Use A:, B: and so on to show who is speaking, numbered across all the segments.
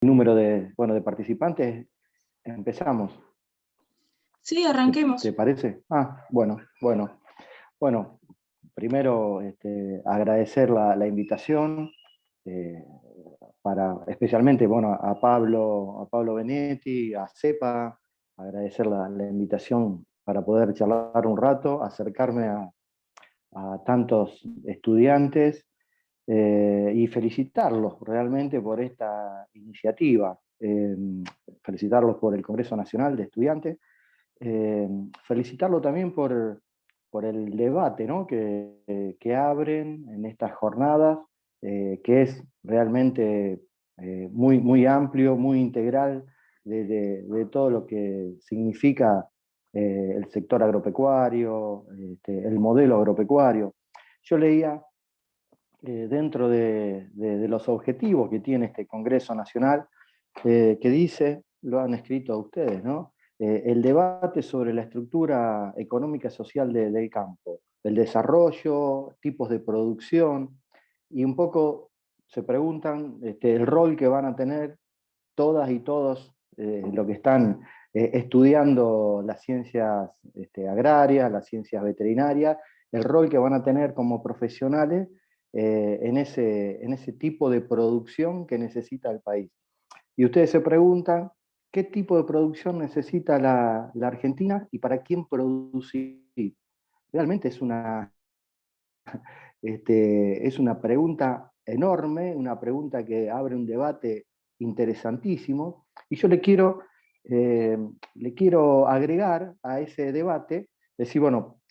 A: Número de, bueno, de participantes, empezamos.
B: Sí,
A: ¿Te
B: arranquemos.
A: parece? Bueno, primero agradecer la invitación, eh, especialmente bueno, a Pablo Benetti, a CEPA, agradecer la invitación para poder charlar un rato, acercarme a tantos estudiantes y felicitarlos realmente por esta iniciativa, felicitarlos por el Congreso Nacional de Estudiantes, felicitarlo también por el debate, ¿no? que abren en estas jornadas, que es realmente muy amplio, muy integral de todo lo que significa el sector agropecuario, el modelo agropecuario. Yo leía dentro de los objetivos que tiene este Congreso Nacional, que dice, lo han escrito ustedes, ¿no? El debate sobre la estructura económica y social del campo, el desarrollo, tipos de producción, y un poco se preguntan el rol que van a tener todas y todos los que están estudiando las ciencias agrarias, las ciencias veterinarias, el rol que van a tener como profesionales en ese tipo de producción que necesita el país. Y ustedes se preguntan, ¿qué tipo de producción necesita la Argentina y para quién producir? Realmente es una pregunta enorme, una pregunta que abre un debate interesantísimo, y yo le quiero agregar a ese debate, decir, bueno,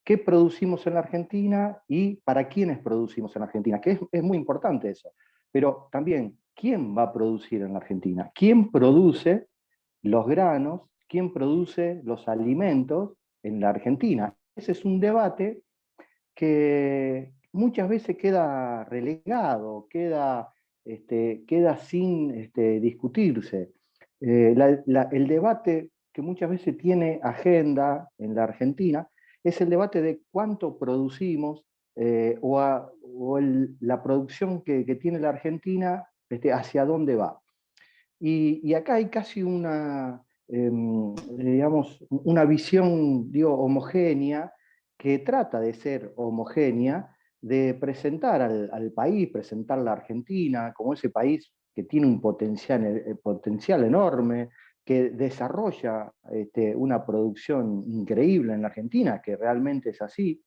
A: ¿qué producimos en la Argentina y para quiénes producimos en la Argentina? Que es muy importante eso. Pero también, ¿quién va a producir en la Argentina? ¿Quién produce los granos? ¿Quién produce los alimentos en la Argentina? Ese es un debate que muchas veces queda relegado, queda sin discutirse. El debate que muchas veces tiene agenda en la Argentina es el debate de cuánto producimos la producción que tiene la Argentina, hacia dónde va. Y acá hay casi digamos, una visión, digo, homogénea, que trata de ser homogénea, de presentar al país, presentar la Argentina como ese país que tiene un potencial enorme, que desarrolla una producción increíble en la Argentina, que realmente es así,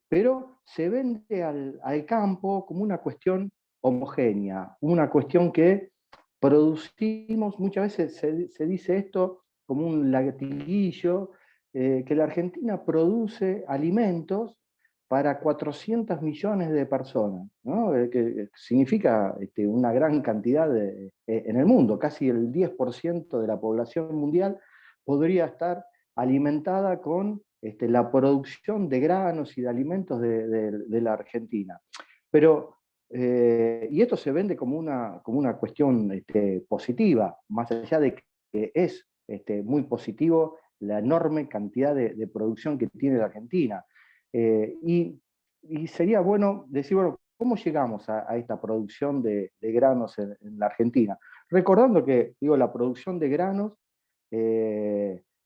A: pero se vende al campo como una cuestión homogénea, una cuestión que producimos, muchas veces se dice esto como un latiguillo, que la Argentina produce alimentos para 400 millones de personas, ¿no? Que significa una gran cantidad en el mundo, casi el 10% de la población mundial podría estar alimentada con la producción de granos y de alimentos de la Argentina. Pero, y esto se vende como una cuestión positiva, más allá de que es muy positivo la enorme cantidad de producción que tiene la Argentina. Y sería bueno decir, bueno, ¿cómo llegamos a esta producción de granos en la Argentina? Recordando que, digo, la producción de granos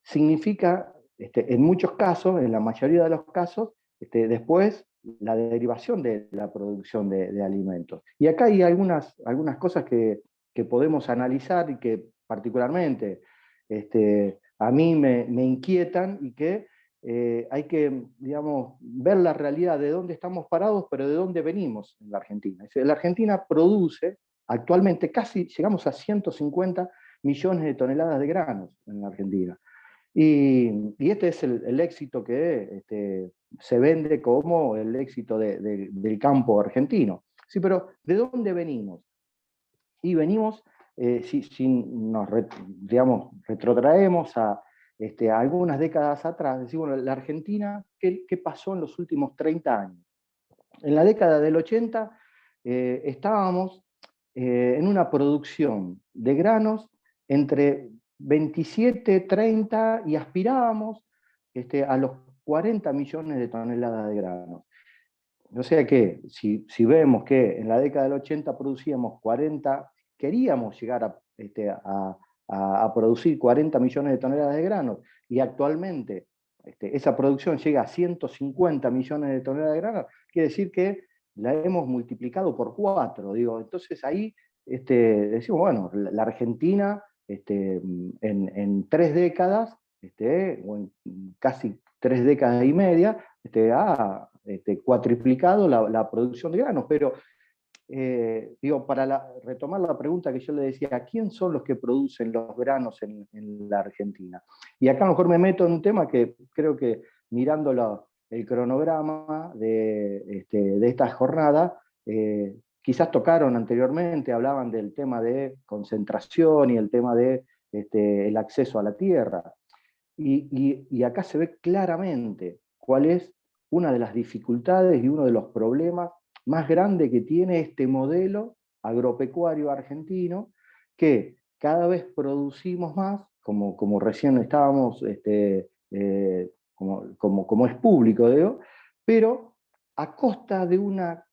A: significa, en muchos casos, en la mayoría de los casos, después la derivación de la producción de alimentos. Y acá hay algunas cosas que podemos analizar y que particularmente a mí me inquietan y que hay que, digamos, ver la realidad de dónde estamos parados, pero de dónde venimos en la Argentina. Es decir, la Argentina produce actualmente casi, llegamos a 150 millones de toneladas de granos en la Argentina. Y este es el éxito que se vende como el éxito del campo argentino. Sí, pero ¿de dónde venimos? Y venimos, si nos digamos, retrotraemos a algunas décadas atrás, decimos, bueno, la Argentina, ¿qué pasó en los últimos 30 años? En la década del 80 estábamos en una producción de granos entre 27, 30 y aspirábamos a los 40 millones de toneladas de granos. O sea que si vemos que en la década del 80 producíamos 40 queríamos llegar a producir 40 millones de toneladas de grano, y actualmente esa producción llega a 150 millones de toneladas de grano, quiere decir que la hemos multiplicado por 4. Digo. Entonces ahí decimos, bueno, la Argentina en 3 décadas, o en casi 3 décadas y media, ha cuatriplicado la producción de granos. Pero digo, para retomar la pregunta que yo le decía, ¿quién son los que producen los granos en la Argentina? Y acá a lo mejor me meto en un tema que creo que mirando el cronograma de esta jornada, quizás tocaron anteriormente, hablaban del tema de concentración y el tema de el acceso a la tierra. Y acá se ve claramente cuál es una de las dificultades y uno de los problemas más grandes que tiene este modelo agropecuario argentino, que cada vez producimos más, como recién estábamos, como es público, digo, pero a costa de una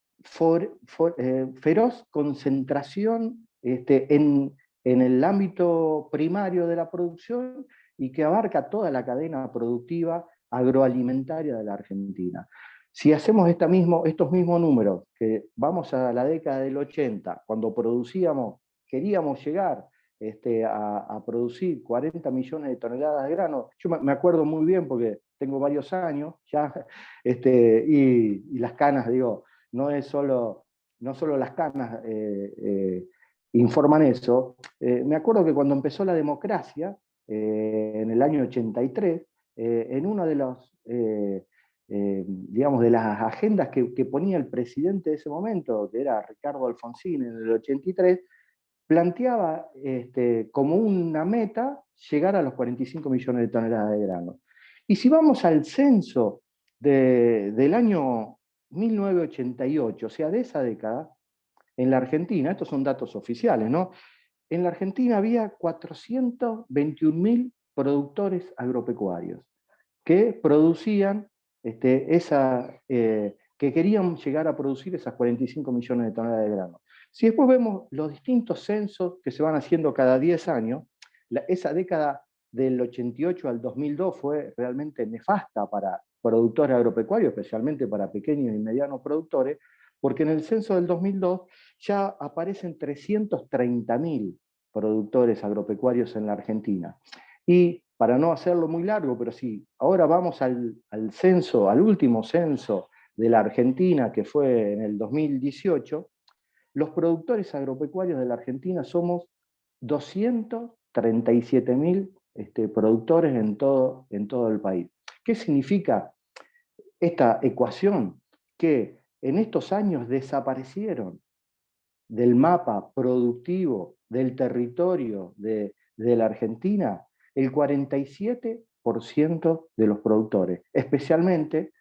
A: feroz concentración en el ámbito primario de la producción, y que abarca toda la cadena productiva agroalimentaria de la Argentina. Si hacemos estos mismos números, que vamos a la década del 80, cuando queríamos llegar a producir 40 millones de toneladas de grano, yo me acuerdo muy bien porque tengo varios años ya, y las canas, digo, no solo las canas informan eso. Me acuerdo que cuando empezó la democracia, en el año 83, en una de digamos, de las agendas que ponía el presidente de ese momento, que era Ricardo Alfonsín, en el 83, planteaba como una meta llegar a los 45 millones de toneladas de grano. Y si vamos al censo del año 1988, o sea, de esa década, en la Argentina, estos son datos oficiales, ¿no? En la Argentina había 421.000 productores agropecuarios que producían que querían llegar a producir esas 45 millones de toneladas de grano. Si después vemos los distintos censos que se van haciendo cada 10 años, esa década del 88 al 2002 fue realmente nefasta para productores agropecuarios, especialmente para pequeños y medianos productores, porque en el censo del 2002 ya aparecen 330.000 productores agropecuarios en la Argentina. Y para no hacerlo muy largo, pero sí, ahora vamos al censo, al último censo de la Argentina, que fue en el 2018, los productores agropecuarios de la Argentina somos 237.000 productores en todo el país. ¿Qué significa esta ecuación? Que en estos años desaparecieron del mapa productivo del territorio de la Argentina el 47% de los productores, especialmente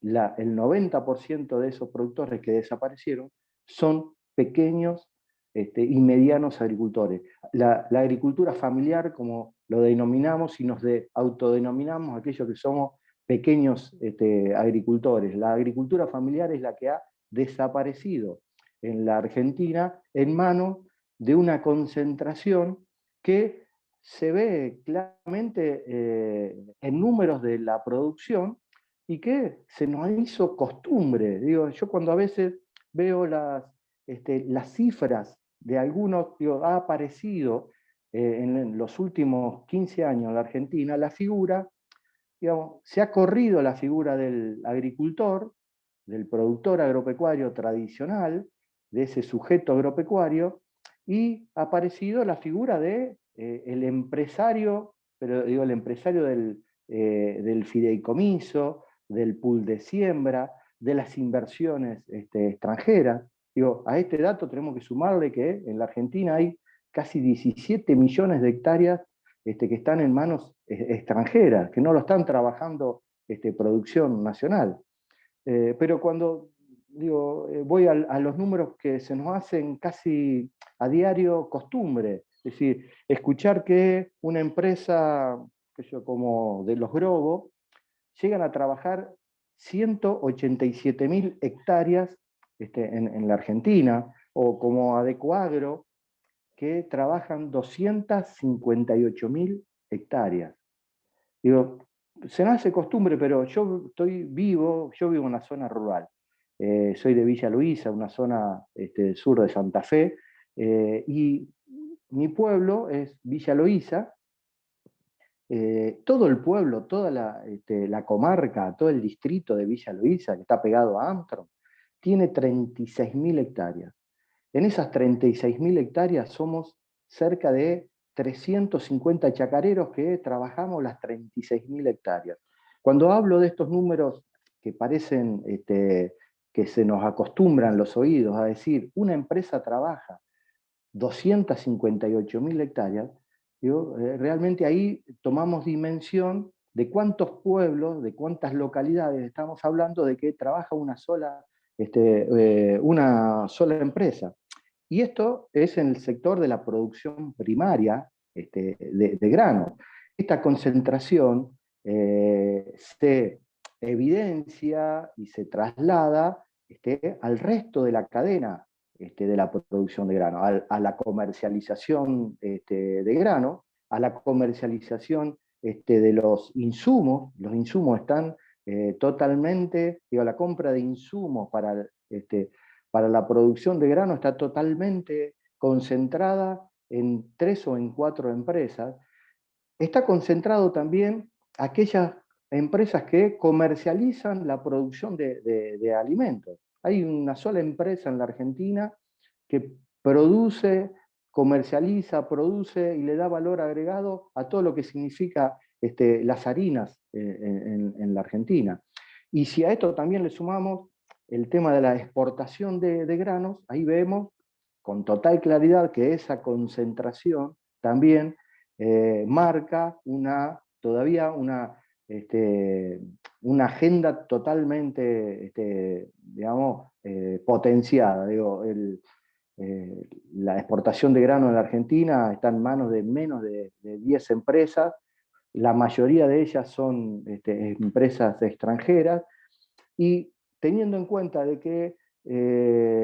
A: el 90% de esos productores que desaparecieron son pequeños y medianos agricultores. La agricultura familiar, como lo denominamos y nos autodenominamos aquellos que somos pequeños agricultores. La agricultura familiar es la que ha desaparecido en la Argentina en manos de una concentración que se ve claramente en números de la producción y que se nos hizo costumbre. Digo, yo cuando a veces veo las cifras de algunos, digo, ha aparecido en los últimos 15 años en la Argentina la figura, digamos, se ha corrido la figura del agricultor, del productor agropecuario tradicional, de ese sujeto agropecuario, y ha aparecido la figura de el empresario, pero digo el empresario del fideicomiso, del pool de siembra, de las inversiones extranjeras. Digo, a este dato tenemos que sumarle que en la Argentina hay casi 17 millones de hectáreas que están en manos extranjeras, que no lo están trabajando producción nacional. Pero cuando voy a los números que se nos hacen casi a diario costumbre, es decir, escuchar que una empresa como de los Grobos llegan a trabajar 187.000 hectáreas en la Argentina, o como Adecoagro, que trabajan 258.000 hectáreas. Digo, se me hace costumbre, pero yo vivo en una zona rural. Soy de Villa Luisa, una zona del sur de Santa Fe, y mi pueblo es Villa Luisa. Todo el pueblo, toda la comarca, todo el distrito de Villa Luisa, que está pegado a Armstrong, tiene 36.000 hectáreas. En esas 36.000 hectáreas somos cerca de 350 chacareros que trabajamos las 36.000 hectáreas. Cuando hablo de estos números que parecen que se nos acostumbran los oídos a decir, una empresa trabaja 258.000 hectáreas, digo, realmente ahí tomamos dimensión de cuántos pueblos, de cuántas localidades estamos hablando de que trabaja una sola empresa. Y esto es en el sector de la producción primaria de grano. Esta concentración se evidencia y se traslada al resto de la cadena de la producción de grano, a la comercialización de grano, a la comercialización de los insumos. Los insumos están totalmente, digo, la compra de insumos para la producción de grano está totalmente concentrada en 3 o en 4 empresas. Está concentrado también aquellas empresas que comercializan la producción de alimentos. Hay una sola empresa en la Argentina que produce, comercializa, produce y le da valor agregado a todo lo que significa las harinas en la Argentina. Y si a esto también le sumamos el tema de la exportación de granos, ahí vemos con total claridad que esa concentración también marca todavía una agenda totalmente, digamos, potenciada. Digo, la exportación de grano en la Argentina está en manos de menos de 10 empresas, la mayoría de ellas son empresas extranjeras, y teniendo en cuenta de que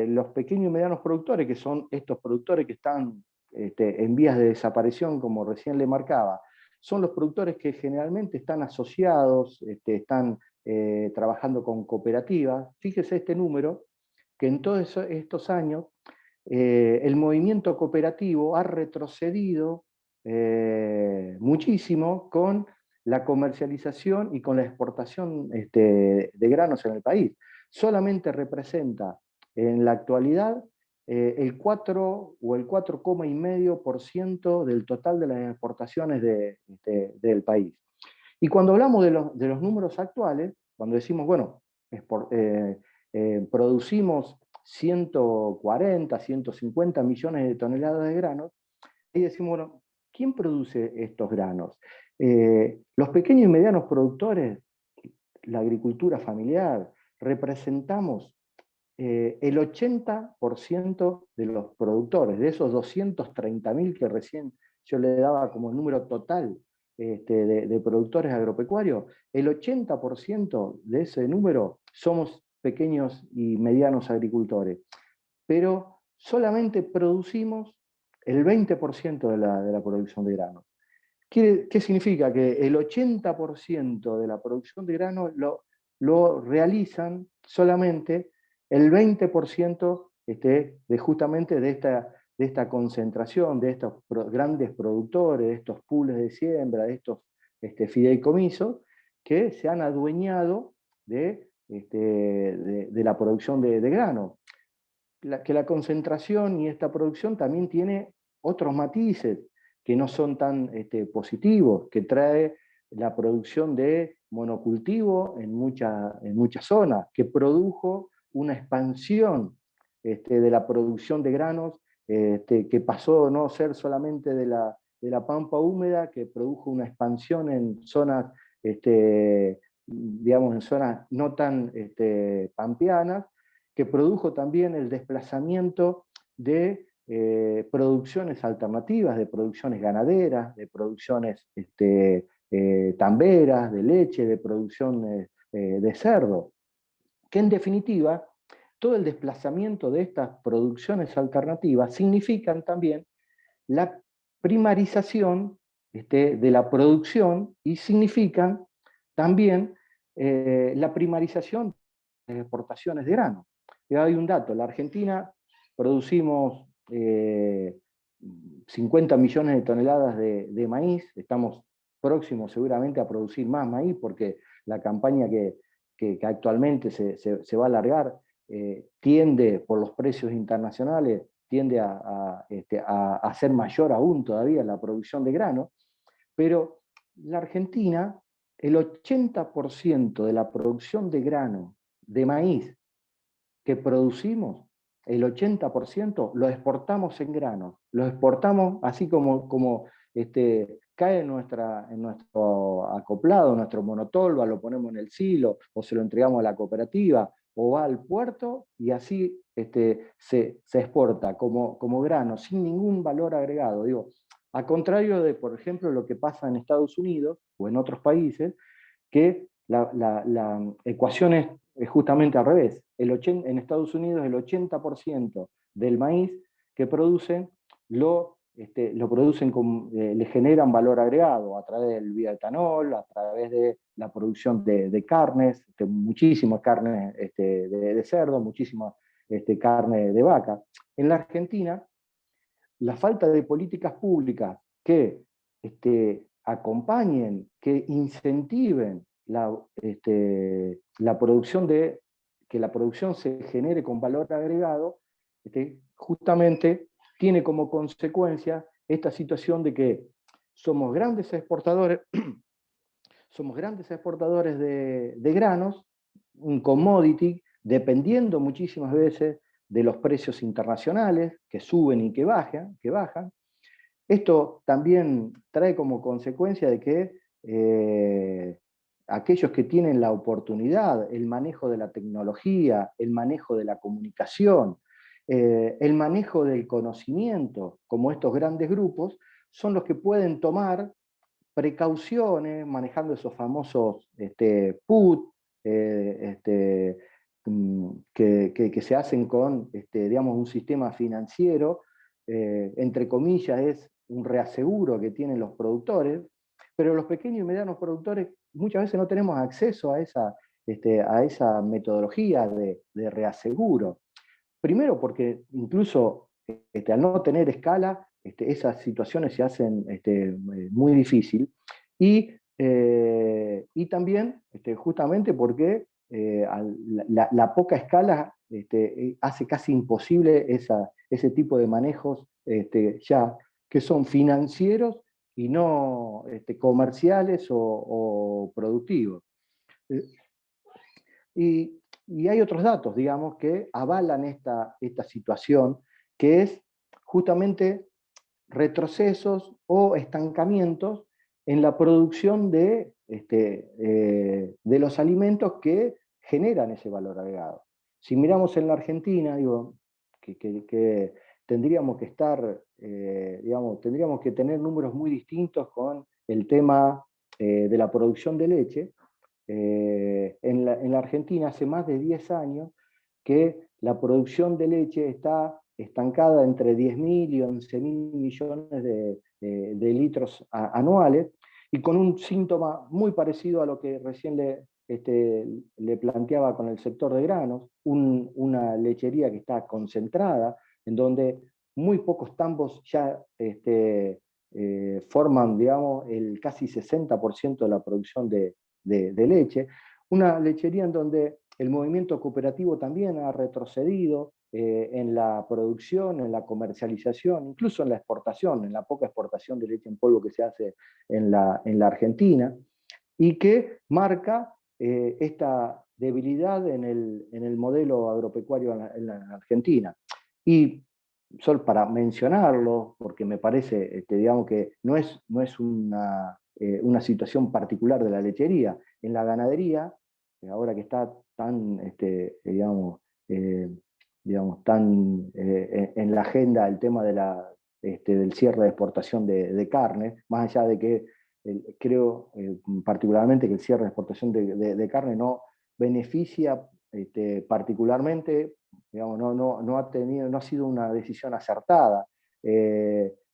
A: los pequeños y medianos productores, que son estos productores que están en vías de desaparición, como recién le marcaba, son los productores que generalmente están asociados, están trabajando con cooperativas. Fíjese este número, que en todos estos años el movimiento cooperativo ha retrocedido muchísimo con la comercialización y con la exportación de granos en el país. Solamente representa en la actualidad el 4 o el 4,5% del total de las exportaciones del país. Y cuando hablamos de los números actuales, cuando decimos, bueno, producimos 140, 150 millones de toneladas de granos, ahí decimos, bueno, ¿quién produce estos granos? Los pequeños y medianos productores, la agricultura familiar, representamos el 80% de los productores, de esos 230.000 que recién yo le daba como número total de productores agropecuarios, el 80% de ese número somos pequeños y medianos agricultores, pero solamente producimos el 20% de la producción de granos. ¿Qué significa? Que el 80% de la producción de granos lo realizan solamente el 20% justamente de esta concentración, de estos grandes productores, de estos pools de siembra, de estos fideicomisos, que se han adueñado de la producción de grano. Que la concentración y esta producción también tiene otros matices que no son tan positivos, que trae la producción de monocultivo en muchas zonas, que produjo una expansión de la producción de granos, que pasó a no ser solamente de la pampa húmeda, que produjo una expansión en zonas, digamos, en zonas no tan pampeanas, que produjo también el desplazamiento de producciones alternativas, de producciones ganaderas, de producciones tamberas, de leche, de producción de cerdo, que en definitiva todo el desplazamiento de estas producciones alternativas significan también la primarización de la producción y significan también la primarización de las exportaciones de grano. Y hay un dato, la Argentina producimos 50 millones de toneladas de maíz, estamos próximos seguramente a producir más maíz porque la campaña que actualmente se va a alargar tiende, por los precios internacionales, tiende a ser mayor aún todavía la producción de grano, pero la Argentina, el 80% de la producción de grano, de maíz, que producimos, el 80% lo exportamos en granos, lo exportamos así como cae en nuestro acoplado, nuestro monotolva, lo ponemos en el silo, o se lo entregamos a la cooperativa, o va al puerto, y así se exporta como grano, sin ningún valor agregado. Digo, a contrario de, por ejemplo, lo que pasa en Estados Unidos o en otros países, que la ecuación es justamente al revés. En Estados Unidos el 80% del maíz que producen lo producen le generan valor agregado a través del bioetanol, a través de la producción de carnes, muchísimas carnes de cerdo, muchísima carne de vaca. En la Argentina, la falta de políticas públicas que acompañen, que incentiven la producción que la producción se genere con valor agregado, justamente tiene como consecuencia esta situación de que somos grandes exportadores, somos grandes exportadores de granos, un commodity, dependiendo muchísimas veces de los precios internacionales que suben y que bajan. Esto también trae como consecuencia de que aquellos que tienen la oportunidad, el manejo de la tecnología, el manejo de la comunicación, el manejo del conocimiento, como estos grandes grupos, son los que pueden tomar precauciones, manejando esos famosos PUT, que se hacen con digamos, un sistema financiero, entre comillas, es un reaseguro que tienen los productores, pero los pequeños y medianos productores muchas veces no tenemos acceso a esa metodología de reaseguro. Primero porque incluso al no tener escala, esas situaciones se hacen muy difícil. Y también justamente porque la poca escala hace casi imposible ese tipo de manejos ya que son financieros y no comerciales o productivos. Y hay otros datos, digamos, que avalan esta situación, que es justamente retrocesos o estancamientos en la producción de los alimentos que generan ese valor agregado. Si miramos en la Argentina, digo, que tendríamos que estar, digamos, tendríamos que tener números muy distintos con el tema de la producción de leche. En la Argentina hace más de 10 años que la producción de leche está estancada entre 10.000 y 11.000 millones de litros anuales, y con un síntoma muy parecido a lo que recién le planteaba con el sector de granos, una lechería que está concentrada, en donde muy pocos tambos ya forman, digamos, el casi 60% de la producción de leche, una lechería en donde el movimiento cooperativo también ha retrocedido en la producción, en la comercialización, incluso en la exportación, en la poca exportación de leche en polvo que se hace en la Argentina, y que marca esta debilidad en el modelo agropecuario en la Argentina. Y solo para mencionarlo, porque me parece, digamos, que no es una situación particular de la lechería. En la ganadería, ahora que está tan, tan en la agenda el tema del cierre de exportación de carne, más allá de que creo particularmente que el cierre de exportación de carne no beneficia particularmente, digamos, no ha sido una decisión acertada.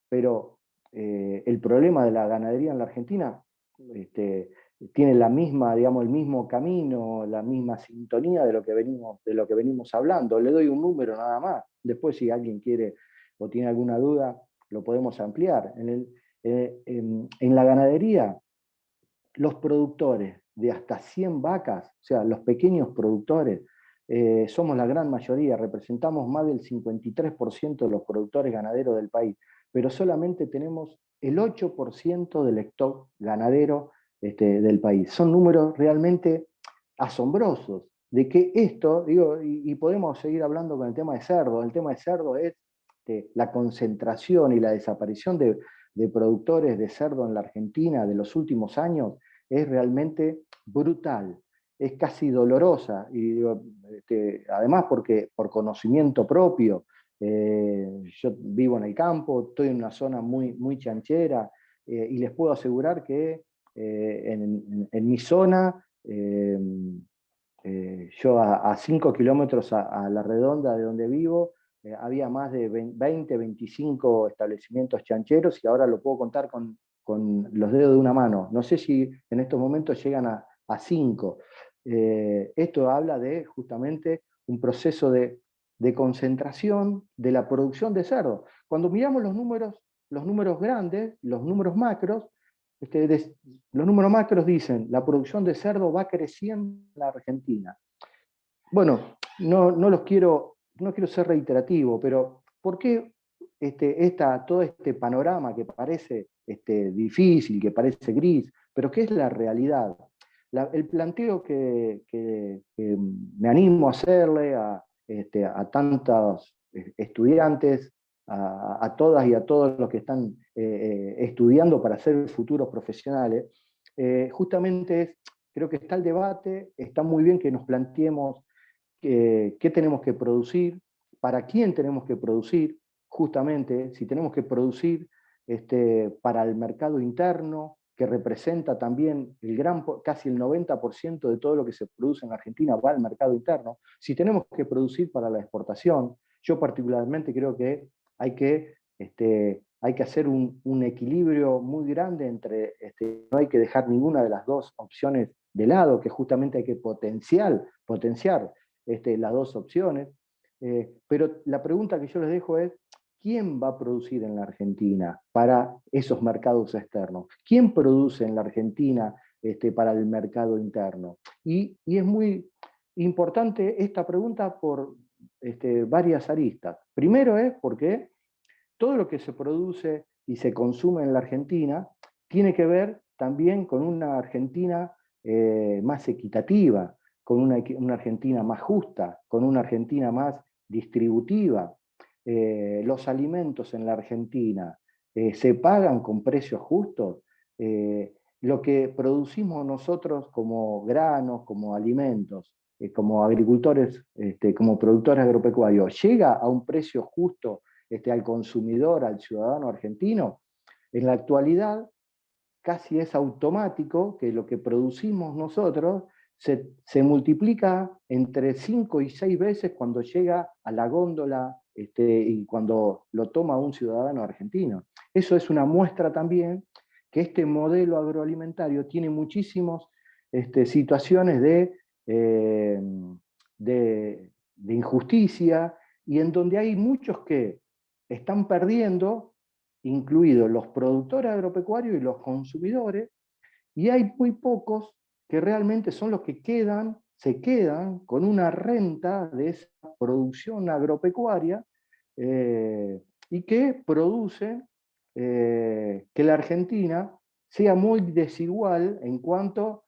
A: pero el problema de la ganadería en la Argentina tiene la misma, digamos, el mismo camino, la misma sintonía de lo que venimos hablando. Le doy un número nada más. Después, si alguien quiere o tiene alguna duda, lo podemos ampliar. En la ganadería, los productores de hasta 100 vacas, o sea, los pequeños productores, somos la gran mayoría, representamos más del 53% de los productores ganaderos del país, pero solamente tenemos el 8% del stock ganadero del país. Son números realmente asombrosos, de que esto, digo, y podemos seguir hablando con el tema de cerdo. El tema de cerdo es la concentración y la desaparición de productores de cerdo en la Argentina de los últimos años es realmente brutal, es casi dolorosa, y digo, además porque por conocimiento propio, yo vivo en el campo, estoy en una zona muy, muy chanchera, y les puedo asegurar que en mi zona, yo a 5 kilómetros a la redonda de donde vivo, había más de 20, 25 establecimientos chancheros, y ahora lo puedo contar con los dedos de una mano. No sé si en estos momentos llegan a 5. Esto habla de justamente un proceso de concentración de la producción de cerdo. Cuando miramos los números grandes, los números macros, los números macros dicen, la producción de cerdo va creciendo en la Argentina. Bueno, no quiero ser reiterativo, pero ¿por qué todo este panorama que parece difícil, que parece gris, pero que es la realidad? El planteo que me animo a hacerle a tantos estudiantes, a todas y a todos los que están estudiando para ser futuros profesionales, justamente creo que está el debate, está muy bien que nos planteemos qué tenemos que producir, para quién tenemos que producir, justamente, si tenemos que producir para el mercado interno, que representa también casi el 90% de todo lo que se produce en Argentina va al mercado interno, si tenemos que producir para la exportación. Yo particularmente creo que hay que, hay que hacer un equilibrio muy grande entre, no hay que dejar ninguna de las dos opciones de lado, que justamente hay que potenciar las dos opciones. Pero la pregunta que yo les dejo es, ¿quién va a producir en la Argentina para esos mercados externos? ¿Quién produce en la Argentina para el mercado interno? Y es muy importante esta pregunta por varias aristas. Primero es porque todo lo que se produce y se consume en la Argentina tiene que ver también con una Argentina más equitativa, con una Argentina más justa, con una Argentina más distributiva. Los alimentos en la Argentina se pagan con precios justos. Lo que producimos nosotros como granos, como alimentos, como agricultores, como productores agropecuarios, llega a un precio justo al consumidor, al ciudadano argentino. En la actualidad casi es automático que lo que producimos nosotros se multiplica entre 5 y 6 veces cuando llega a la góndola y cuando lo toma un ciudadano argentino. Eso es una muestra también que este modelo agroalimentario tiene muchísimas situaciones eh, de injusticia, y en donde hay muchos que están perdiendo, incluidos los productores agropecuarios y los consumidores, y hay muy pocos que realmente son los que se quedan con una renta de esa producción agropecuaria, y que producen que la Argentina sea muy desigual en cuanto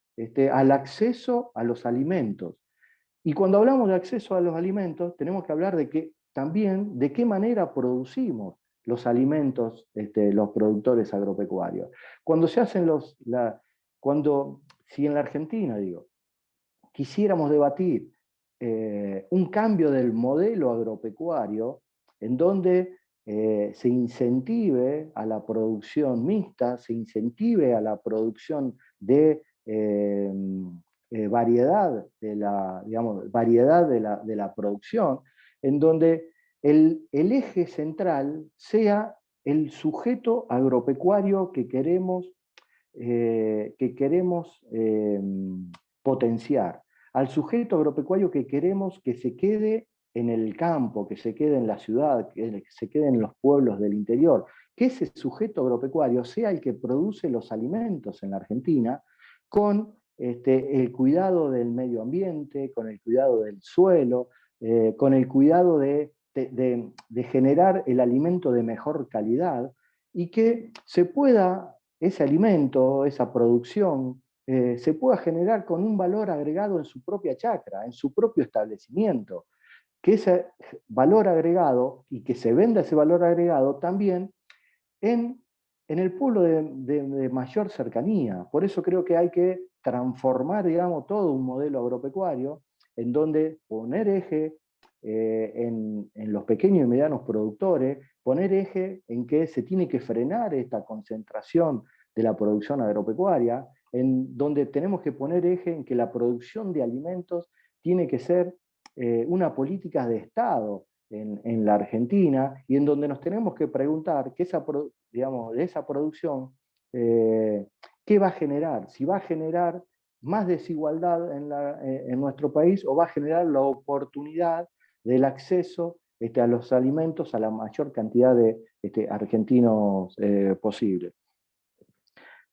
A: al acceso a los alimentos. Y cuando hablamos de acceso a los alimentos, tenemos que hablar de que también de qué manera producimos los alimentos, los productores agropecuarios. Cuando se hacen si en la Argentina, digo, quisiéramos debatir un cambio del modelo agropecuario en donde se incentive a la producción mixta, se incentive a la producción de variedad, variedad de la producción, en donde el eje central sea el sujeto agropecuario que queremos potenciar, al sujeto agropecuario que queremos que se quede en el campo, que se quede en la ciudad, que se quede en los pueblos del interior, que ese sujeto agropecuario sea el que produce los alimentos en la Argentina con el cuidado del medio ambiente, con el cuidado del suelo, con el cuidado de generar el alimento de mejor calidad y que se pueda ese alimento, esa producción, se pueda generar con un valor agregado en su propia chacra, en su propio establecimiento. Que ese valor agregado y que se venda ese valor agregado también en, en el pueblo de mayor cercanía. Por eso creo que hay que transformar, digamos, todo un modelo agropecuario en donde poner eje en los pequeños y medianos productores, poner eje en que se tiene que frenar esta concentración de la producción agropecuaria, en donde tenemos que poner eje en que la producción de alimentos tiene que ser una política de Estado en la Argentina y en donde nos tenemos que preguntar que digamos, de esa producción, ¿qué va a generar? Si va a generar más desigualdad en nuestro país o va a generar la oportunidad del acceso a los alimentos a la mayor cantidad de argentinos posible.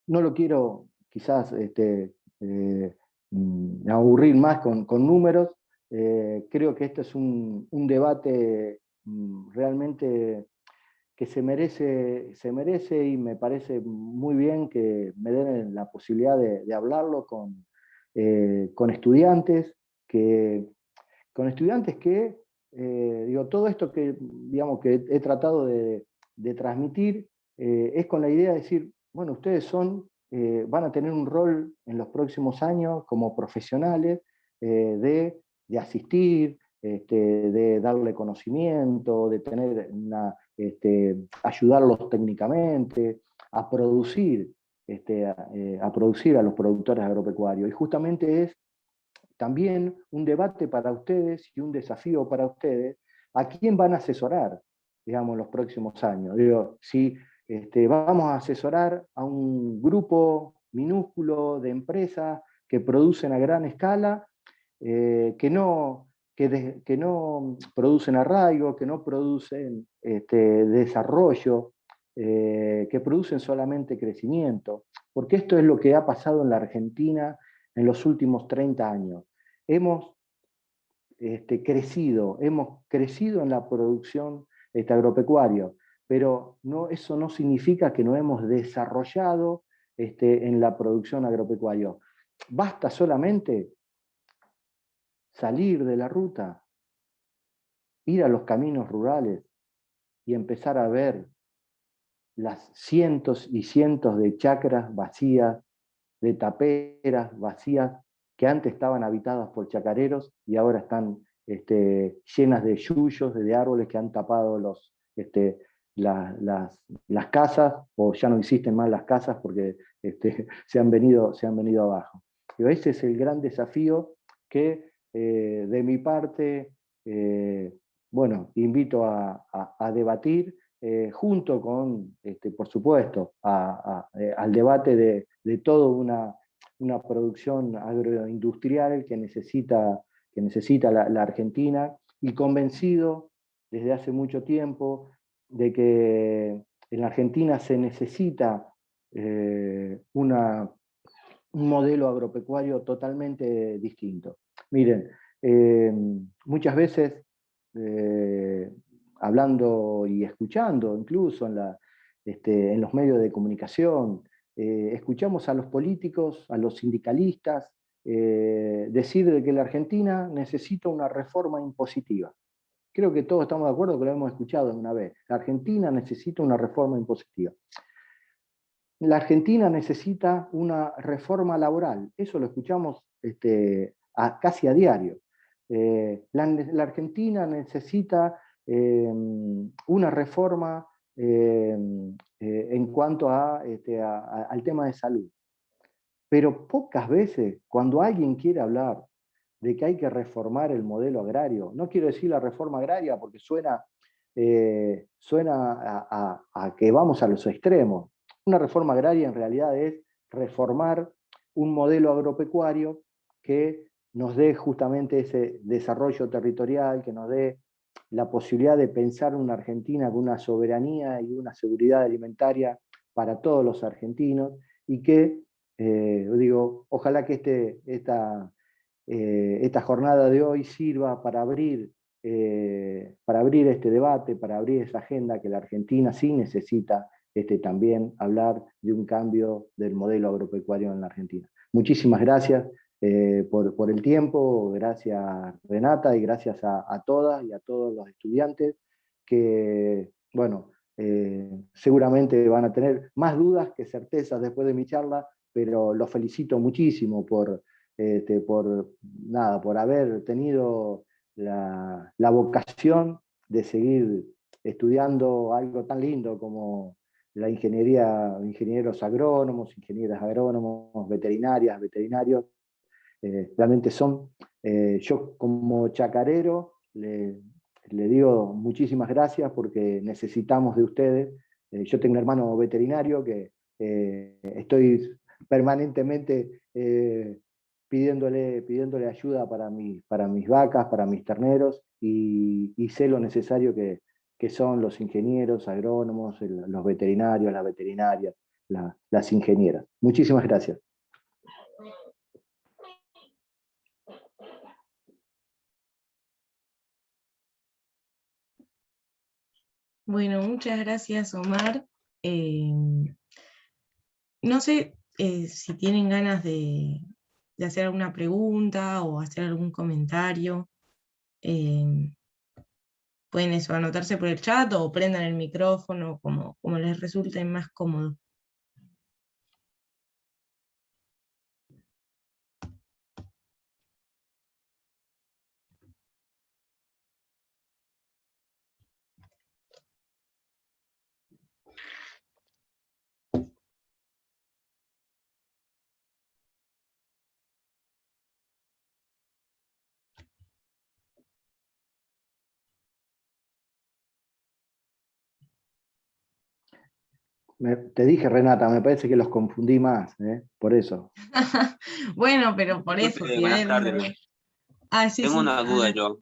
A: No lo quiero quizás aburrir más con números. Creo que este es un debate realmente que se merece y me parece muy bien que me den la posibilidad de hablarlo con estudiantes, con estudiantes que, digo, todo esto que, digamos, que he tratado de transmitir es con la idea de decir, bueno, ustedes van a tener un rol en los próximos años como profesionales de asistir, de darle conocimiento, de tener ayudarlos técnicamente, a producir, a producir a los productores agropecuarios. Y justamente es también un debate para ustedes y un desafío para ustedes, a quién van a asesorar, digamos, en los próximos años. Digo, si vamos a asesorar a un grupo minúsculo de empresas que producen a gran escala, que no producen arraigo, que no producen desarrollo, que producen solamente crecimiento, porque esto es lo que ha pasado en la Argentina en los últimos 30 años. Hemos hemos crecido en la producción agropecuaria, pero eso no significa que no hemos desarrollado en la producción agropecuaria. Basta solamente salir de la ruta, ir a los caminos rurales y empezar a ver las cientos y cientos de chacras vacías, de taperas vacías, que antes estaban habitadas por chacareros y ahora están llenas de yuyos, de árboles que han tapado las casas, o ya no existen más las casas porque se han venido abajo. Pero ese es el gran desafío que de mi parte, bueno, invito a debatir junto con, por supuesto, al debate de toda una producción agroindustrial que necesita la Argentina, y convencido desde hace mucho tiempo de que en la Argentina se necesita un modelo agropecuario totalmente distinto. Miren, muchas veces, eh, hablando y escuchando incluso en los medios de comunicación, escuchamos a los políticos, a los sindicalistas, decir de que la Argentina necesita una reforma impositiva. Creo que todos estamos de acuerdo que lo hemos escuchado una vez. La Argentina necesita una reforma impositiva. La Argentina necesita una reforma laboral. Eso lo escuchamos casi a diario. La Argentina necesita una reforma en cuanto al tema de salud. Pero pocas veces, cuando alguien quiere hablar de que hay que reformar el modelo agrario, no quiero decir la reforma agraria porque suena suena a que vamos a los extremos. Una reforma agraria en realidad es reformar un modelo agropecuario que nos dé justamente ese desarrollo territorial, que nos dé la posibilidad de pensar una Argentina con una soberanía y una seguridad alimentaria para todos los argentinos, y que, digo, ojalá que esta jornada de hoy sirva para abrir este debate, para abrir esa agenda que la Argentina sí necesita también hablar de un cambio del modelo agropecuario en la Argentina. Muchísimas gracias por el tiempo, gracias Renata y gracias a todas y a todos los estudiantes que, bueno, seguramente van a tener más dudas que certezas después de mi charla, pero los felicito muchísimo por haber tenido la vocación de seguir estudiando algo tan lindo como la ingeniería, ingenieros agrónomos, ingenieras agrónomos, veterinarias, veterinarios. Realmente son, yo como chacarero le digo muchísimas gracias porque necesitamos de ustedes. Yo tengo un hermano veterinario que estoy permanentemente pidiéndole ayuda para mis vacas, para mis terneros, y sé lo necesario que son los ingenieros, agrónomos, los veterinarios, las veterinarias, las ingenieras. Muchísimas gracias.
B: Bueno, muchas gracias, Omar. No sé si tienen ganas de hacer alguna pregunta o hacer algún comentario. Pueden eso, anotarse por el chat o prendan el micrófono como les resulte más cómodo.
A: Te dije, Renata, me parece que los confundí más, por eso.
B: Bueno, pero por eso,
C: Disculpe,
B: si hay
C: buenas
B: alguna...
C: tardes.
B: Ah, sí,
C: Tengo
B: sí,
C: una duda
B: habla.
C: yo.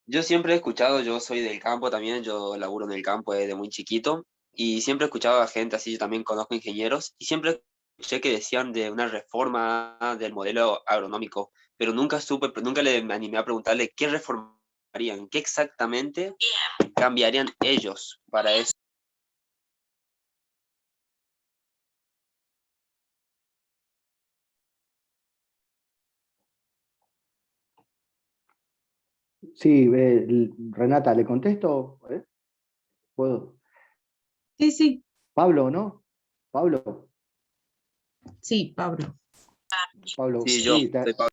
C: Yo siempre he escuchado, yo soy del campo también, yo laburo en el campo desde muy chiquito y siempre he escuchado a gente así, yo también conozco ingenieros y siempre escuché que decían de una reforma del modelo agronómico, pero nunca supe, nunca me animé a preguntarle qué reformarían, qué exactamente cambiarían ellos para eso.
A: Sí, Renata, ¿le contesto? ¿Puedo?
B: Sí, sí,
A: Pablo, ¿no? Pablo,
B: sí, Pablo.
A: Pablo,
C: Sí, yo
A: sí,
C: soy Pablo.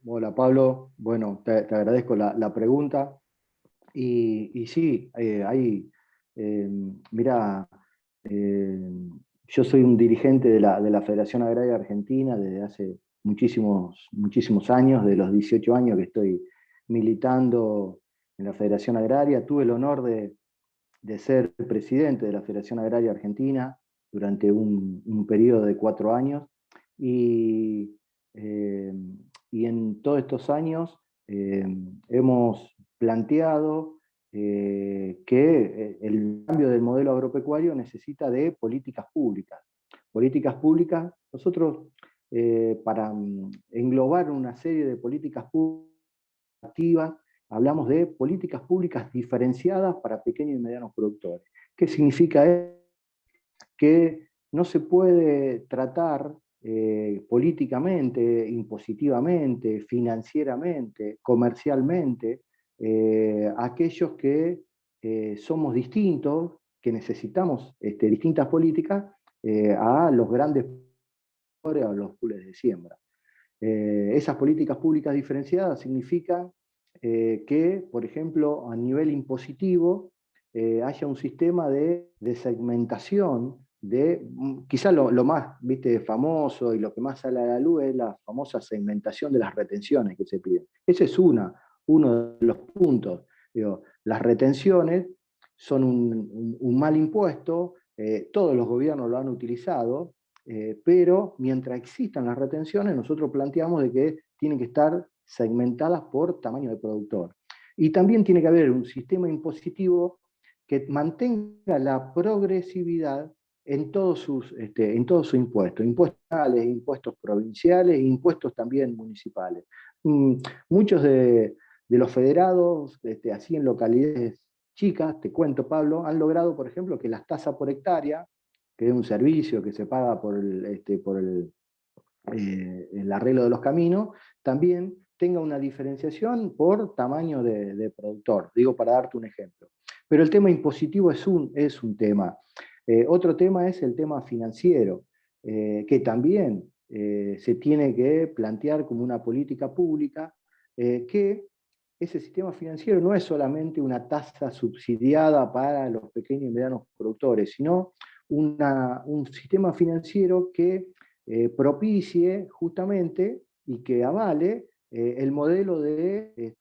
A: hola Pablo, bueno, te agradezco la pregunta. Y sí, mira, eh, yo soy un dirigente de la Federación Agraria Argentina desde hace muchísimos años, de los 18 años que estoy militando en la Federación Agraria. Tuve el honor de ser presidente de la Federación Agraria Argentina durante un periodo de 4 años, y, eh, y en todos estos años hemos planteado que el cambio del modelo agropecuario necesita de políticas públicas. Políticas públicas, nosotros para englobar una serie de políticas públicas activas, hablamos de políticas públicas diferenciadas para pequeños y medianos productores. ¿Qué significa eso? Que no se puede tratar políticamente, impositivamente, financieramente, comercialmente, aquellos que somos distintos, que necesitamos distintas políticas, a los grandes o a los pools de siembra. Esas políticas públicas diferenciadas significan que, por ejemplo, a nivel impositivo, haya un sistema de segmentación quizá lo más famoso y lo que más sale a la luz es la famosa segmentación de las retenciones que se piden. Ese es uno de los puntos. Digo, Las retenciones son un mal impuesto, todos los gobiernos lo han utilizado, pero mientras existan las retenciones, nosotros planteamos de que tienen que estar segmentadas por tamaño de productor. Y también tiene que haber un sistema impositivo que mantenga la progresividad en todos sus impuestos, impuestos nacionales, impuestos provinciales e impuestos también municipales. Muchos de los federados, así en localidades chicas, te cuento, Pablo, han logrado, por ejemplo, que las tasas por hectárea, que es un servicio que se paga por el arreglo de los caminos, también tenga una diferenciación por tamaño de productor, digo para darte un ejemplo. Pero el tema impositivo es un tema. Otro tema es el tema financiero, que también se tiene que plantear como una política pública, que ese sistema financiero no es solamente una tasa subsidiada para los pequeños y medianos productores, sino un sistema financiero que propicie justamente y que avale el modelo de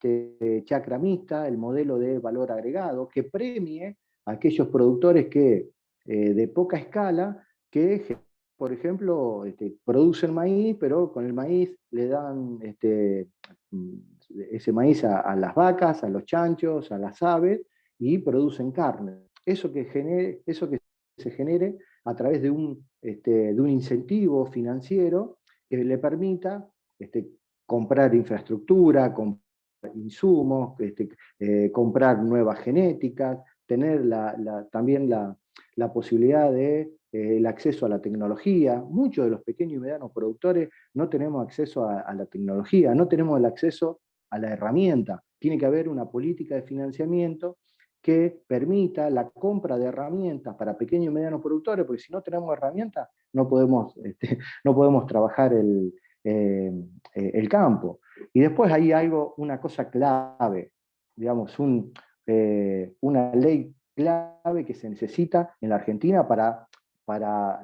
A: chacra mixta, el modelo de valor agregado, que premie a aquellos productores que de poca escala, que por ejemplo producen maíz, pero con el maíz le dan ese maíz a las vacas, a los chanchos, a las aves, y producen carne. Eso que se genere a través de un incentivo financiero que le permita comprar infraestructura, comprar insumos, comprar nuevas genéticas, tener también la posibilidad de el acceso a la tecnología. Muchos de los pequeños y medianos productores no tenemos acceso a la tecnología, no tenemos el acceso a la herramienta. Tiene que haber una política de financiamiento que permita la compra de herramientas para pequeños y medianos productores, porque si no tenemos herramientas no podemos trabajar el campo. Y después hay una cosa clave, digamos, una ley clave que se necesita en la Argentina para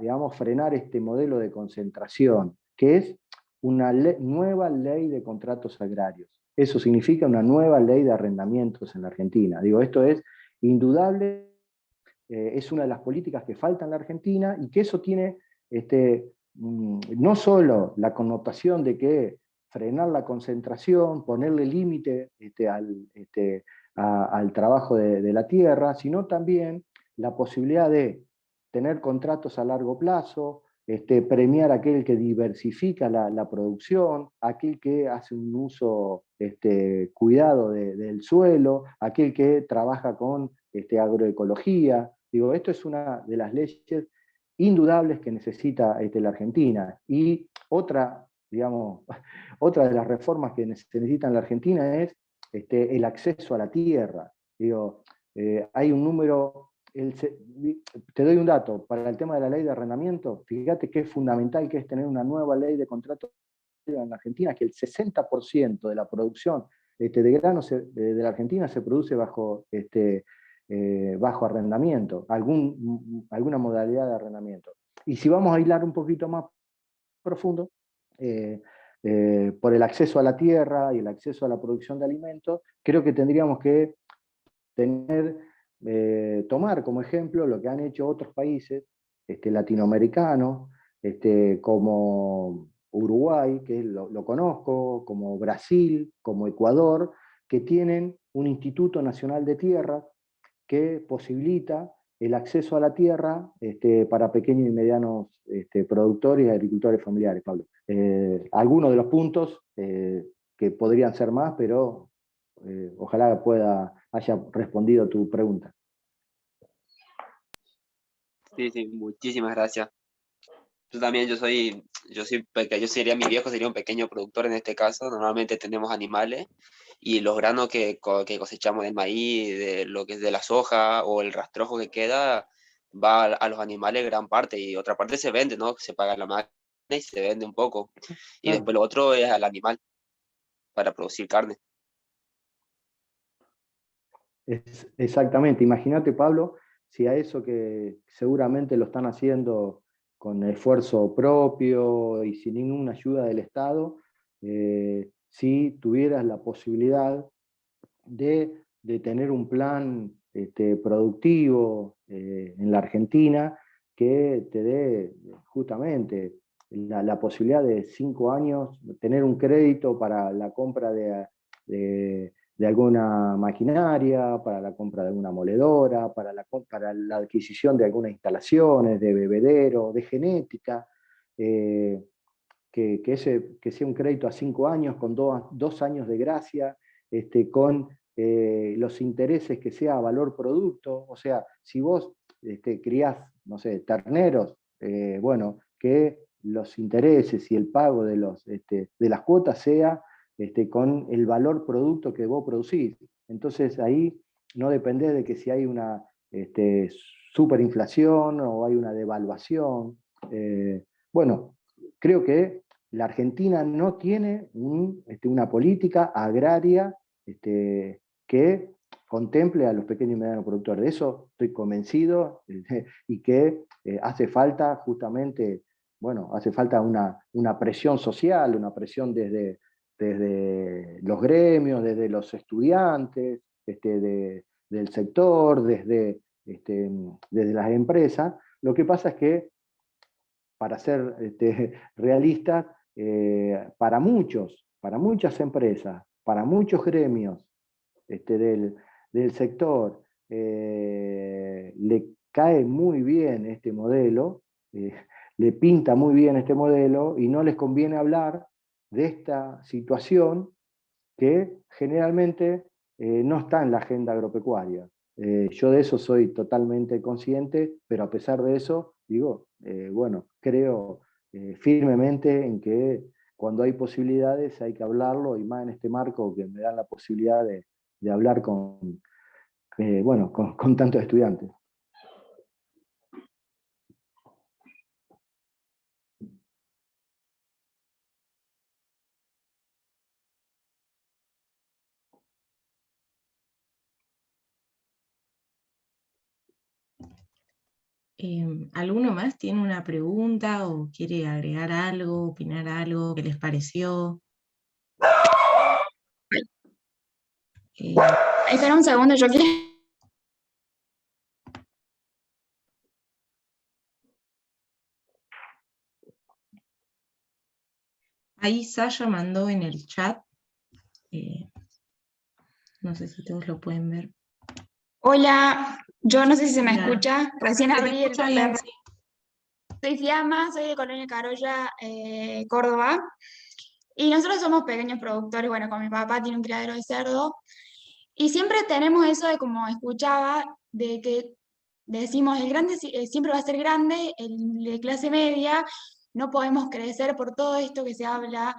A: digamos, frenar este modelo de concentración, que es una nueva ley de contratos agrarios. Eso significa una nueva ley de arrendamientos en la Argentina. Digo, esto es indudable, es una de las políticas que falta en la Argentina y que eso tiene no solo la connotación de que frenar la concentración, ponerle límite al trabajo de la tierra, sino también la posibilidad de tener contratos a largo plazo, premiar a aquel que diversifica la producción, aquel que hace un uso cuidado del suelo, aquel que trabaja con agroecología. Digo, esto es una de las leyes indudables que necesita la Argentina. Y digamos, otra de las reformas que se necesitan en la Argentina es el acceso a la tierra. Digo, hay un número, te doy un dato, para el tema de la ley de arrendamiento, fíjate que es fundamental que es tener una nueva ley de contratos en la Argentina, que el 60% de la producción de granos de la Argentina se produce bajo arrendamiento, alguna modalidad de arrendamiento. Y si vamos a hilar un poquito más profundo, por el acceso a la tierra y el acceso a la producción de alimentos, creo que tendríamos que tomar como ejemplo lo que han hecho otros países latinoamericanos, como Uruguay, que lo conozco, como Brasil, como Ecuador, que tienen un Instituto Nacional de Tierras que posibilita el acceso a la tierra para pequeños y medianos productores y agricultores familiares, Pablo. Algunos de los puntos que podrían ser más, pero ojalá haya respondido tu pregunta.
C: Sí, sí, muchísimas gracias. Yo sería mi viejo, sería un pequeño productor en este caso. Normalmente tenemos animales y los granos que cosechamos del maíz, de lo que es de la soja o el rastrojo que queda, va a los animales gran parte y otra parte se vende, ¿no? Se paga la máquina y se vende un poco. Y
A: Claro.
C: después lo otro es al animal para producir carne.
A: Exactamente, imagínate, Pablo, si a eso que seguramente lo están haciendo con esfuerzo propio y sin ninguna ayuda del Estado, si tuvieras la posibilidad de de tener un plan productivo en la Argentina que te dé justamente la posibilidad de 5 años tener un crédito para la compra de alguna maquinaria, para la compra de alguna moledora, para la adquisición de algunas instalaciones, de bebedero, de genética, que sea un crédito a 5 años con 2 años de gracia, con los intereses que sea valor producto. O sea, si vos criás, no sé, terneros, bueno, que los intereses y el pago de las cuotas sea con el valor producto que vos producís. Entonces ahí no depende de que si hay una superinflación o hay una devaluación. Bueno, creo que la Argentina no tiene una política agraria que contemple a los pequeños y medianos productores. De eso estoy convencido, y que hace falta justamente, bueno, hace falta una presión social, una presión desde los gremios, desde los estudiantes, del sector, desde las empresas. Lo que pasa es que, para ser realistas, para muchas empresas, para muchos gremios del sector, le cae muy bien este modelo, le pinta muy bien este modelo, y no les conviene hablar de esta situación que generalmente no está en la agenda agropecuaria. Yo de eso soy totalmente consciente, pero a pesar de eso, digo, bueno, creo firmemente en que cuando hay posibilidades hay que hablarlo, y más en este marco que me dan la posibilidad de hablar bueno, con tantos estudiantes.
B: ¿Alguno más tiene una pregunta o quiere agregar algo, opinar algo que les pareció? Eh,
D: Espera un segundo, yo quiero...
B: Ahí Sasha mandó en el chat, no sé si todos lo pueden ver.
D: Hola, yo no sé si se me
B: Hola.
D: escucha, recién
B: Se te
D: abrí el
B: escucha bien, sí.
D: Soy Fiamma, soy de Colonia Carolla, Córdoba, y nosotros somos pequeños productores. Bueno, con mi papá tiene un criadero de cerdo, y siempre tenemos eso de, como escuchaba, de que decimos, el grande siempre va a ser grande, el de clase media, no podemos crecer por todo esto que se habla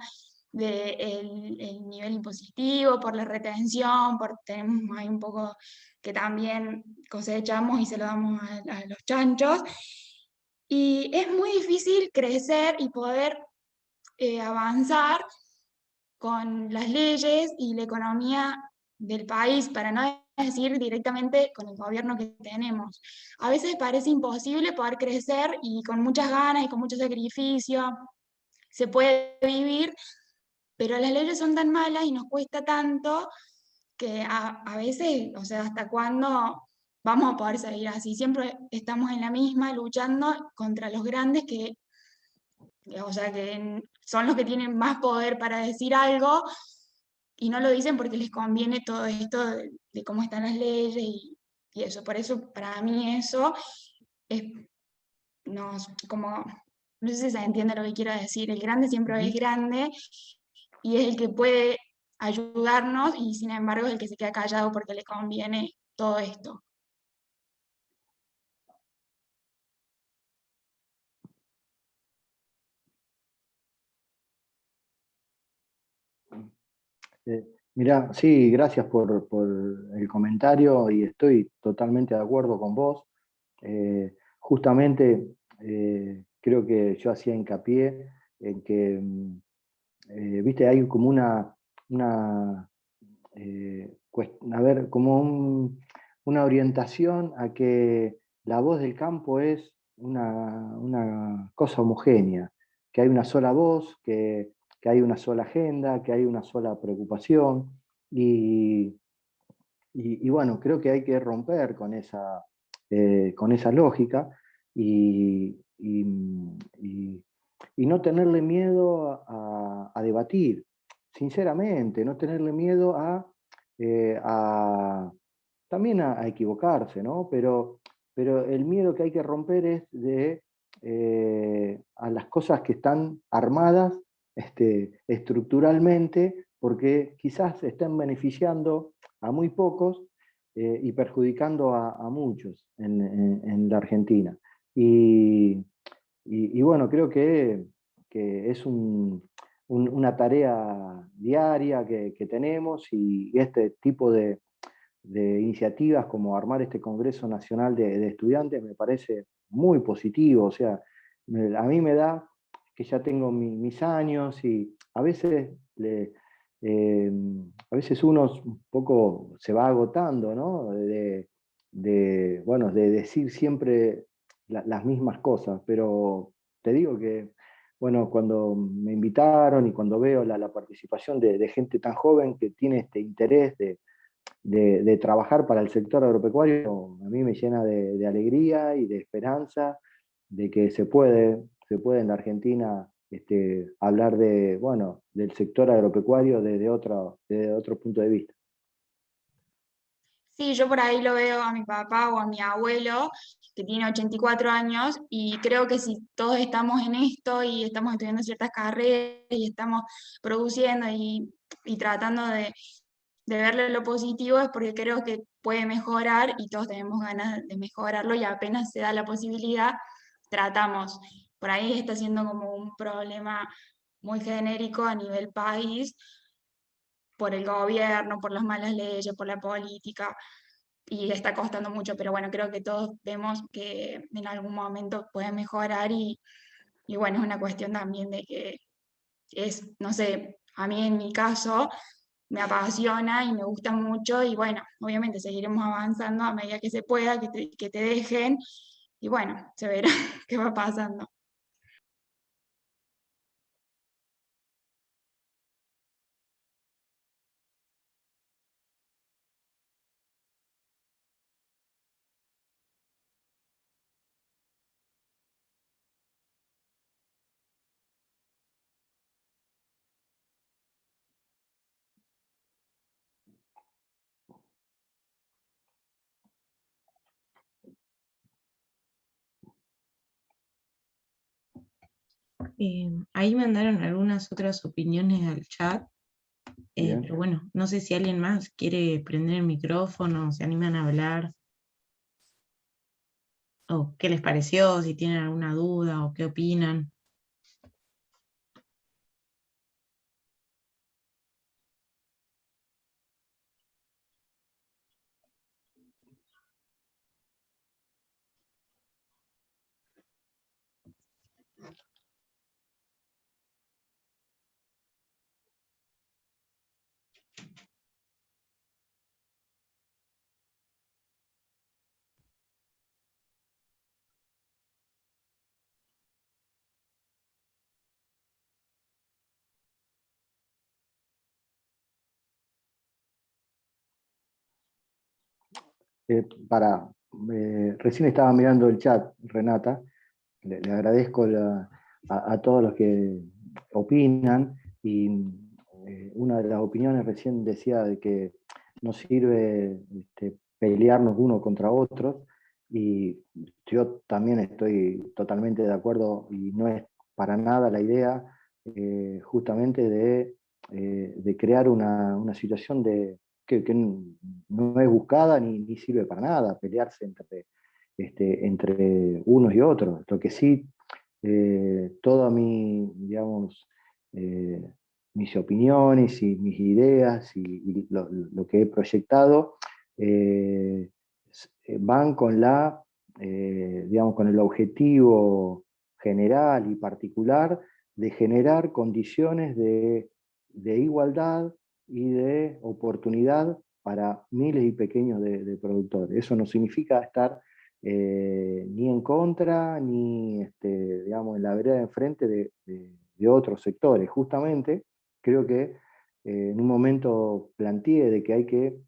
D: del el nivel impositivo, por la retención, tenemos ahí un poco que también cosechamos y se lo damos a los chanchos. Y es muy difícil crecer y poder avanzar con las leyes y la economía del país, para no decir directamente con el gobierno que tenemos. A veces parece imposible poder crecer, y con muchas ganas y con mucho sacrificio se puede vivir, pero las leyes son tan malas y nos cuesta tanto que a veces, o sea, ¿hasta cuándo vamos a poder seguir así? Siempre estamos en la misma, luchando contra los grandes que, o sea, que son los que tienen más poder para decir algo, y no lo dicen porque les conviene todo esto de cómo están las leyes y eso. Por eso, para mí eso es, no, como, no sé si se entiende lo que quiero decir. El grande siempre es grande y es el que puede ayudarnos, y sin embargo es el que se queda callado porque le conviene todo esto.
A: Mirá, sí, gracias por el comentario, y estoy totalmente de acuerdo con vos. Justamente creo que yo hacía hincapié en que, viste, hay como una a ver, como una orientación a que la voz del campo es una cosa homogénea, que hay una sola voz, que hay una sola agenda, que hay una sola preocupación. Y y bueno, creo que hay que romper con esa lógica y no tenerle miedo a debatir, sinceramente, no tenerle miedo también a equivocarse, ¿no? Pero el miedo que hay que romper es a las cosas que están armadas estructuralmente, porque quizás estén beneficiando a muy pocos y perjudicando a muchos en la Argentina. Y, y bueno, creo que es una tarea diaria que tenemos y este tipo de iniciativas como armar este Congreso Nacional de Estudiantes me parece muy positivo. O sea, a mí me da que ya tengo mis años y eh, a veces uno un poco se va agotando, ¿no? Bueno, de decir siempre las mismas cosas, pero te digo que, bueno, cuando me invitaron y cuando veo la participación de gente tan joven que tiene este interés de trabajar para el sector agropecuario, a mí me llena de alegría y de esperanza de que se puede en la Argentina hablar bueno, del sector agropecuario desde otro punto de vista.
D: Sí, yo por ahí lo veo a mi papá o a mi abuelo, que tiene 84 años, y creo que si todos estamos en esto y estamos estudiando ciertas carreras y estamos produciendo y tratando de verle lo positivo, es porque creo que puede mejorar y todos tenemos ganas de mejorarlo y apenas se da la posibilidad, tratamos. Por ahí está siendo como un problema muy genérico a nivel país por el gobierno, por las malas leyes, por la política, y está costando mucho, pero bueno, creo que todos vemos que en algún momento puede mejorar y bueno, es una cuestión también de que es, no sé, a mí en mi caso me apasiona y me gusta mucho y bueno, obviamente seguiremos avanzando a medida que se pueda, que te dejen y bueno, se verá qué va pasando.
B: Ahí mandaron algunas otras opiniones al chat,
A: Bien.
B: pero bueno, no sé si alguien más quiere prender el micrófono, se animan a hablar, o qué les pareció, si tienen alguna duda o qué opinan.
A: Eh, para, Recién estaba mirando el chat, Renata, le agradezco a todos los que opinan y una de las opiniones recién decía de que no sirve pelearnos uno contra otros y yo también estoy totalmente de acuerdo y no es para nada la idea justamente de crear una situación que no es buscada ni sirve para nada, pelearse entre unos y otros. Lo que sí, toda digamos, eh, mis opiniones y mis ideas y lo que he proyectado van digamos, con el objetivo general y particular de generar condiciones de igualdad y de oportunidad para miles y pequeños de productores. Eso no significa estar ni en contra, ni digamos, en la vereda de enfrente de otros sectores. Justamente creo que en un momento planteé de que hay que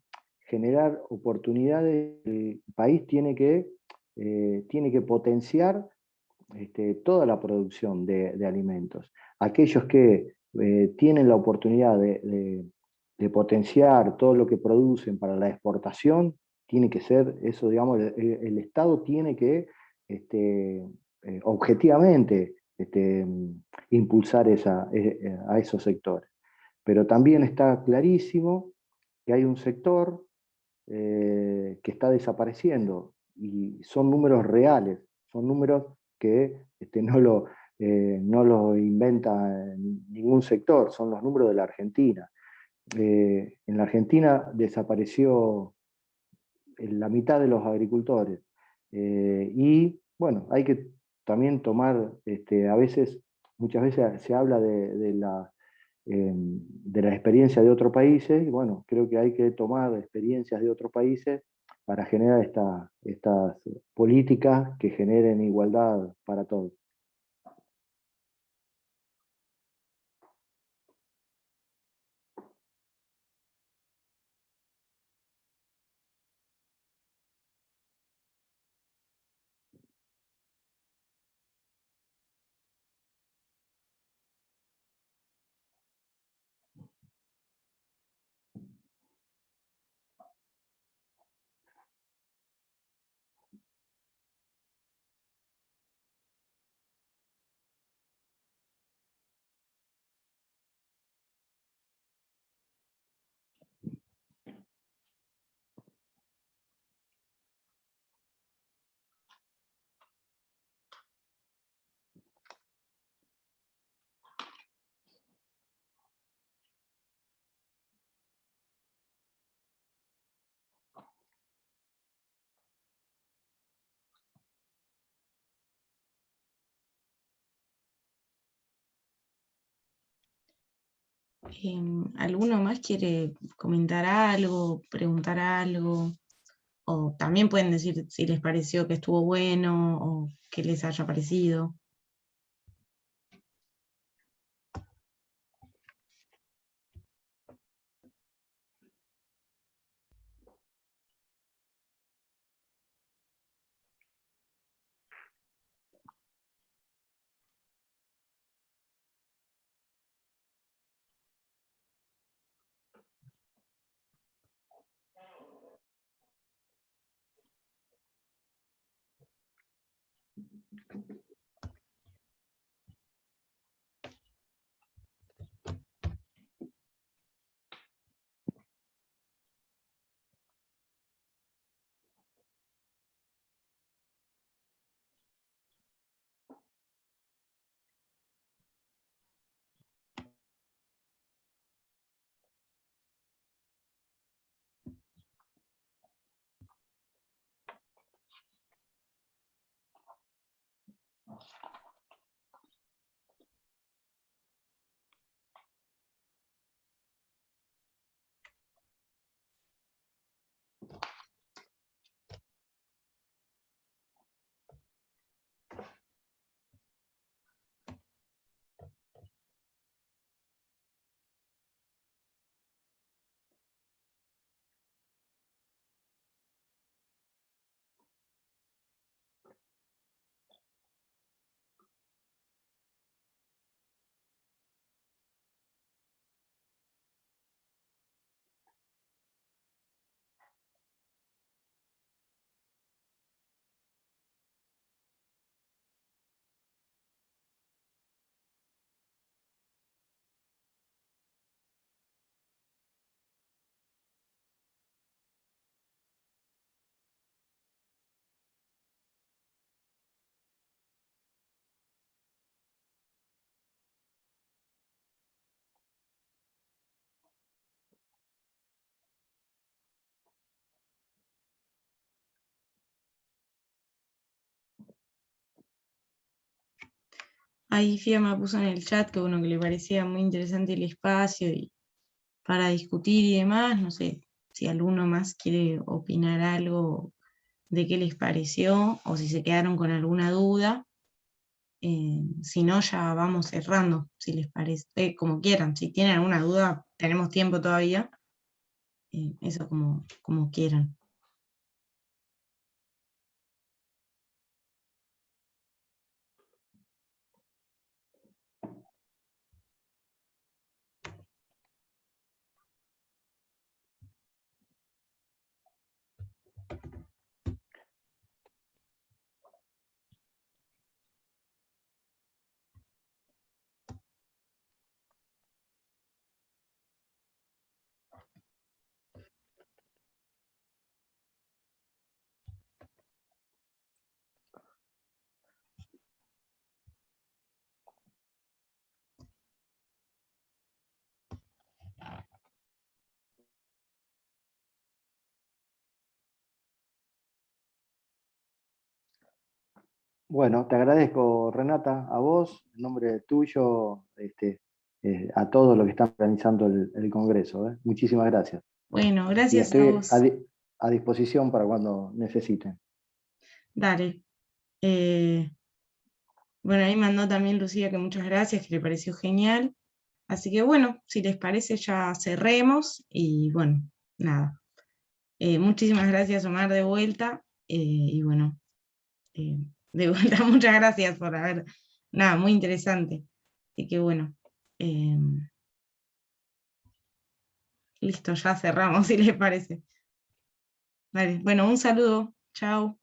A: generar oportunidades. El país tiene que potenciar toda la producción de alimentos. Aquellos que tienen la oportunidad de potenciar todo lo que producen para la exportación, tiene que ser eso, digamos, el Estado tiene que objetivamente impulsar a esos sectores. Pero también está clarísimo que hay un sector que está desapareciendo, y son números reales, son números que no lo inventa ningún sector, son los números de la Argentina. En la Argentina desapareció la mitad de los agricultores. Y bueno, hay que también tomar, muchas veces se habla de la experiencia de otros países, y bueno, creo que hay que tomar experiencias de otros países para generar estas políticas que generen igualdad para todos.
B: ¿Alguno más quiere comentar algo, preguntar algo? O también pueden decir si les pareció que estuvo bueno o qué les haya parecido. Ahí Fiamma puso en el chat que bueno, que le parecía muy interesante el espacio y para discutir y demás. No sé si alguno más quiere opinar algo de qué les pareció o si se quedaron con alguna duda. Si no, ya vamos cerrando, si les parece, como quieran. Si tienen alguna duda, tenemos tiempo todavía. eso como quieran.
A: Bueno, te agradezco, Renata, a vos, en nombre tuyo, a todos los que están organizando el Congreso. Muchísimas gracias.
B: Bueno,
A: Y
B: gracias a
A: estoy
B: vos.
A: a disposición para cuando necesiten.
B: Dale. Bueno, ahí mandó también Lucía que muchas gracias, que le pareció genial. Así que bueno, si les parece ya cerremos y bueno, nada. Muchísimas gracias, Omar, de vuelta. Y bueno, de vuelta, muchas gracias por haber, nada, muy interesante. Así que bueno, listo, ya cerramos, si les parece. Vale, bueno, un saludo, chao.